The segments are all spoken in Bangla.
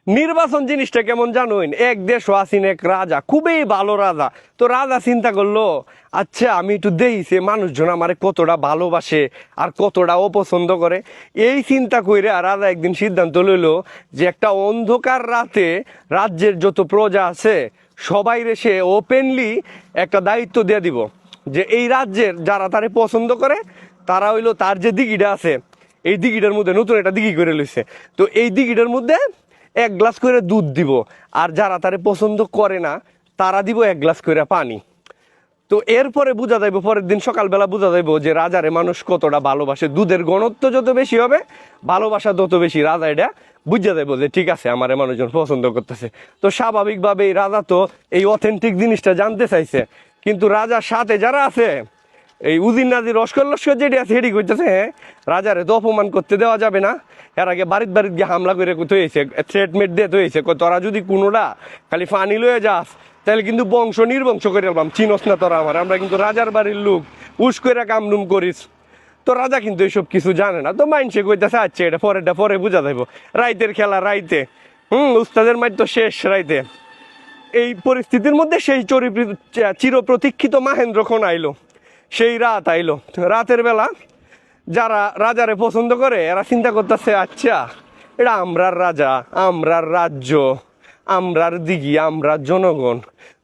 নির্বাচন জিনিসটা কেমন জানুন, এক দেশ আসিন এক রাজা, খুবই ভালো রাজা। তো রাজা চিন্তা করলো, আচ্ছা আমি একটু দেখি মানুষজন আমার কতটা ভালোবাসে আর কতটা অপছন্দ করে। এই চিন্তা করে রাজা একদিন সিদ্ধান্ত লইল যে একটা অন্ধকার রাতে রাজ্যের যত প্রজা আছে সবাই সে ওপেনলি একটা দায়িত্ব দিয়ে দিব, যে এই রাজ্যের যারা তারে পছন্দ করে তারা হইলো তার যে দিঘিটা আছে এই দিঘিটার মধ্যে নতুন একটা দিঘি করে লইছে, তো এই দিঘিটার মধ্যে 1 গ্লাস করে দুধ দিব, আর যারা তারে পছন্দ করে না তারা দিব 1 গ্লাস করে পানি। তো এরপরে বোঝা যাইব, পরের দিন সকালবেলা বোঝা যাইব যে রাজারে মানুষ কতটা ভালোবাসে। দুধের ঘনত্ব যত বেশি হবে ভালোবাসা তত বেশি, রাজা এটা বুঝা যাইব যে ঠিক আছে আমারে মানুষজন পছন্দ করতেছে। তো স্বাভাবিকভাবে এই রাজা তো এই অথেন্টিক জিনিসটা জানতে চাইছে, কিন্তু রাজার সাথে যারা আছে এই উজির নাজির লস্কর লস্কর যেটি আছে সেটি করতেছে, হ্যাঁ রাজারে তো অপমান করতে দেওয়া যাবে না। এর আগে বাড়ির গিয়ে হামলা করে থইছে, থ্রেটমেট দিয়ে থইছে, তোরা যদি কোনোটা খালি ফানি লয়ে যাস তাহলে কিন্তু বংশ নির্বংশ করে এলাম, চিনস না তোরা আমরা কিন্তু রাজার বাড়ির লোক, উস করে কামডুম করিস। তো রাজা কিন্তু এইসব কিছু জানে না, তো মাইনসে কইতেছে আচ্ছা এটা পরে বুঝা যাইব, রাইতের খেলা রাইতে, উস্তাদের মাইর তো শেষ রাইতে। এই পরিস্থিতির মধ্যে সেই চিরপ্রতীক্ষিত মাহেন্দ্রক্ষণ আইলো, সেই রাত আইলো। রাতের বেলা যারা রাজারে পছন্দ করে এরা চিন্তা করতেছে, আচ্ছা এটা আমরার রাজা, আমরার রাজ্য, আমরার দিঘি, আমরার জনগণ,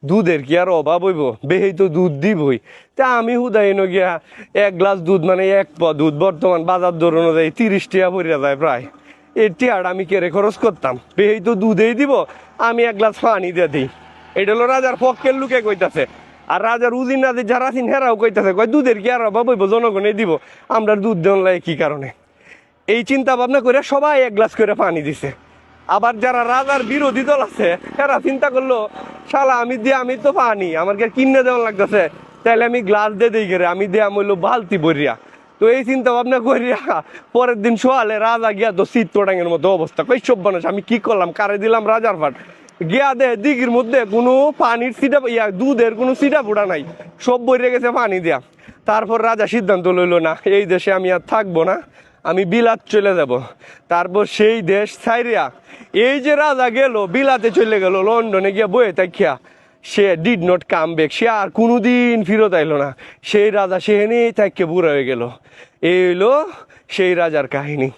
দুধের কি আর অভাব হইব, বেহেই তো দুধ দিবই। তা আমি হুদাইন গিয়া 1 গ্লাস দুধ মানে 1 পা দুধ বর্তমান বাজার দর অনুযায়ী 30 টাকা পড়িয়া যায় প্রায়, এই টিয়াটা আমি কেড়ে খরচ করতাম, বেহেই তো দুধেই দিব, আমি 1 গ্লাস পানি দিয়ে দিই। এটা হলো রাজার পক্ষের লোকে কইতাছে। আর রাজার উজির নাজির যারা আছেন হেরাও কইতাছে, কয় দুধের কি আর অভাব হইব, জনগণে দিব, আমরা দুধ দেন লাগে কি কারণে। এই চিন্তা ভাবনা করে সবাই 1 গ্লাস করে পানি দিছে। আবার যারা রাজার বিরোধী দল আছে এরা চিন্তা করলো, শালা আমি তো পানি আমার কিনে দেওয়া লাগতেছে, তাহলে আমি গ্লাস দিয়ে দিই করে আমি দেয়া মইলো বালতি ভরিয়া। তো এই চিন্তা ভাবনা করিয়া পরের দিন সোয়ালে রাজা গিয়া তো শীত তোটাঙের মতো অবস্থা, কই সব মানুষ আমি কি করলাম, কারে দিলাম রাজার ফাট, গিয়া দে দিঘির মধ্যে কোনো পানির সিটা দুধের কোনো সিটা ফুটা নাই, সব বইরে গেছে পানি দেয়া। তারপর রাজা সিদ্ধান্ত লইল, না এই দেশে আমি আর থাকবো না, আমি বিলাত চলে যাব। তারপর সেই দেশ ছাইরিয়া এই যে রাজা গেল বিলাতে চলে গেল, লন্ডনে গিয়া বয়ে থাকিয়া সে ডিড নট কাম ব্যাক, সে আর কোনোদিন ফিরত আইলো না। সেই রাজা সেখানেই থাকিয়ে বুড়া হয়ে গেল। এই হইলো সেই রাজার কাহিনী।